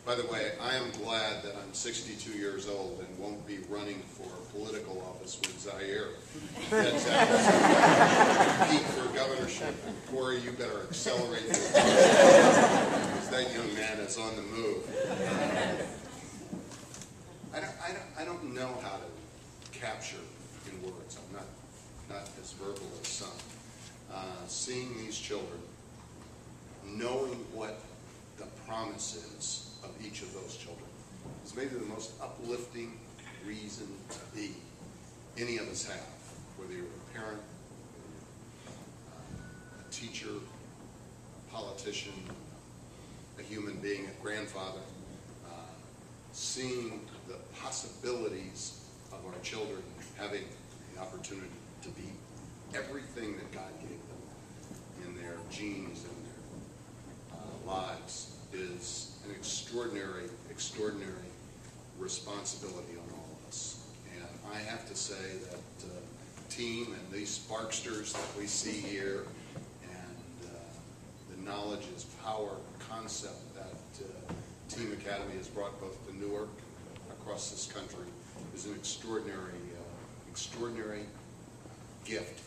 By the way, I am glad that I'm 62 years old and won't be running for political office when Zaire gets out to compete for governorship. Corey, you better accelerate your because that young man is on the move. I don't know how to capture in words. I'm not as verbal as some. Seeing these children, knowing what the promise is of each of those children is maybe the most uplifting reason to be any of us have, whether you're a parent, a teacher, a politician, a human being, a grandfather. Seeing the possibilities of our children having the opportunity to be everything that God gave them in their genes and their lives is an extraordinary responsibility on all of us. And I have to say that team and these Sparksters that we see here and the knowledge is power concept that Team Academy has brought both to Newark and across this country is an extraordinary gift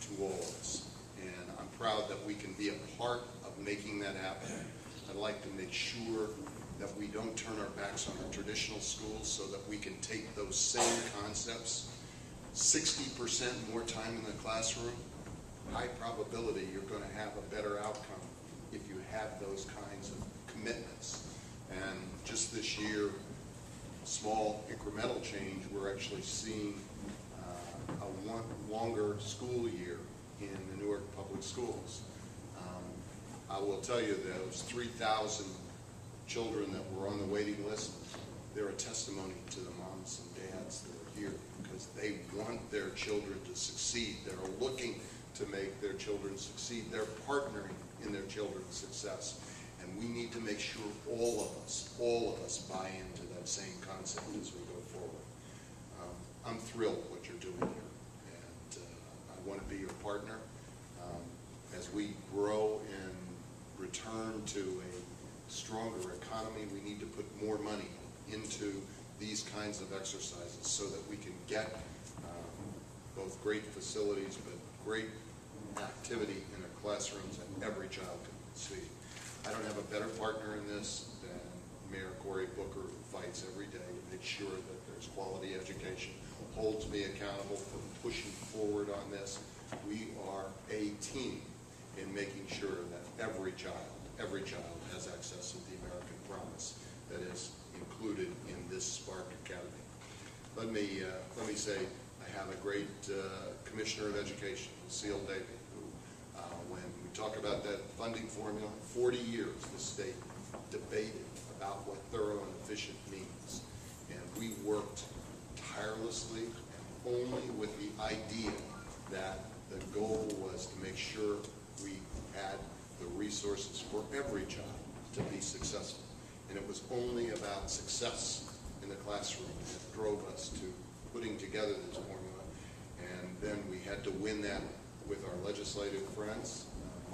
to all of us. And I'm proud that we can be a part of making that happen. I'd like to make sure that we don't turn our backs on our traditional schools so that we can take those same concepts, 60% more time in the classroom, high probability you're going to have a better outcome if you have those kinds of commitments. And just this year, small incremental change, we're actually seeing a longer school year in the Newark Public Schools. I will tell you those 3,000 children that were on the waiting list, they're a testimony to the moms and dads that are here because they want their children to succeed. They're looking to make their children succeed. They're partnering in their children's success. And we need to make sure all of us buy into that same concept as we go forward. I'm thrilled what you're doing here, and I want to be your partner. As we grow and return to a stronger economy, we need to put more money into these kinds of exercises so that we can get both great facilities but great activity in our classrooms that every child can succeed. I don't have a better partner in this than Mayor Cory Booker, who fights every day to make sure that there's quality education, holds me accountable for pushing forward on this. We are a team in making sure that every child has access to the American promise that is included in this Spark Academy. Let me say I have a great Commissioner of Education, Lucille Davey, who when we talk about that funding formula, 40 years the state debated about what thorough and efficient means. And we worked tirelessly and only with the idea that the goal was to make sure we had the resources for every child to be successful. And it was only about success in the classroom that drove us to putting together this formula. And then we had to win that with our legislative friends.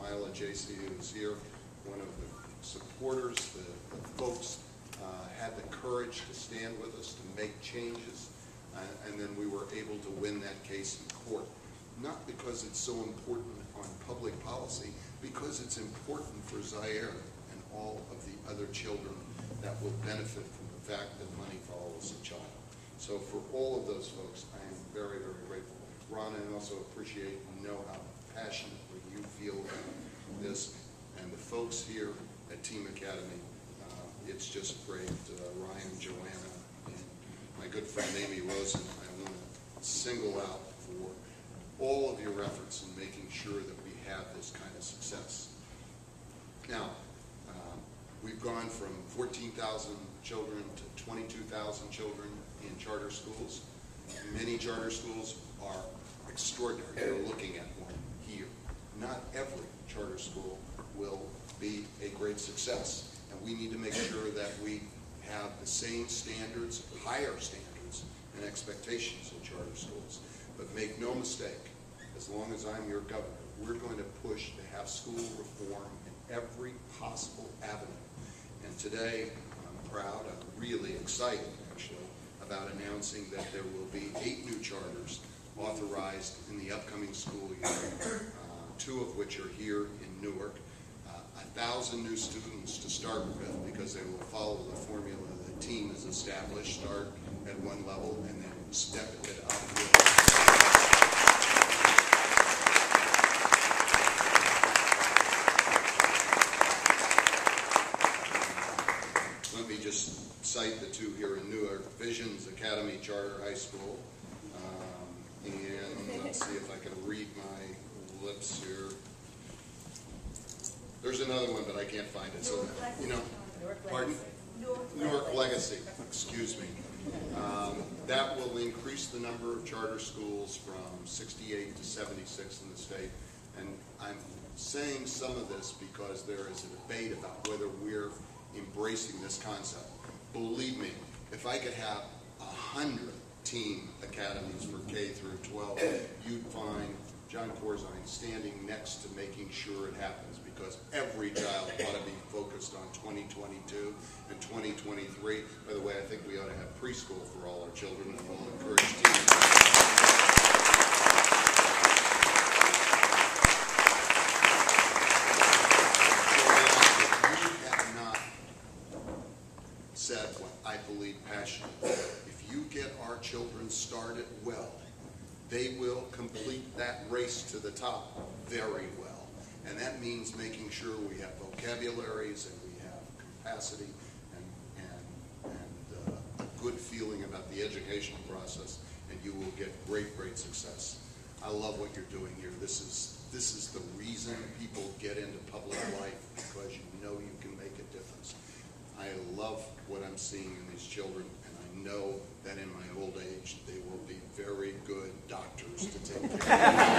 Myla J.C., who's here, one of the supporters, the folks had the courage to stand with us to make changes. And then we were able to win that case in court. Not because it's so important on public policy, because it's important for Zaire and all of the other children that will benefit from the fact that money follows a child. So for all of those folks, I am very, very grateful. Ron, I also appreciate and know how passionately you feel about this. And the folks here at Team Academy, it's just great. Ryan, Joanna, and my good friend Amy Rosen, I want to single out for all of your efforts in making sure that we have this kind of success. Now, we've gone from 14,000 children to 22,000 children in charter schools. Many charter schools are extraordinary. We're looking at one here. Not every charter school will be a great success. And we need to make sure that we have the same standards, higher standards, and expectations in charter schools. But make no mistake, as long as I'm your governor, we're going to push to have school reform in every possible avenue. And today, I'm proud, I'm really excited actually, about announcing that there will be 8 new charters authorized in the upcoming school year, 2 of which are here in Newark. 1,000 new students to start with, because they will follow the formula the team has established, start at one level and then step it up. Let me just cite the 2 here in Newark: Visions Academy Charter High School. And let's see if I can read my lips here. There's another one, but I can't find it. So, you know, pardon? Newark Legacy, excuse me. That will increase the number of charter schools from 68 to 76 in the state. And I'm saying some of this because there is a debate about whether we're embracing this concept. Believe me, if I could have 100 teen academies for K through 12, you'd find John Corzine standing next to making sure it happens, because every child ought to be focused on 2022 and 2023. By the way, I think we ought to have preschool for all our children, and we'll encourage teens. We have not said what I believe passionately. If you get our children started well, they will complete that race to the top very well. And that means making sure we have vocabularies and we have capacity and a good feeling about the educational process, and you will get great, great success. I love what you're doing here. This is the reason people get into public life, because you know you can make a difference. I love what I'm seeing in these children, and I know that in my old age they will be very good doctors to take care of.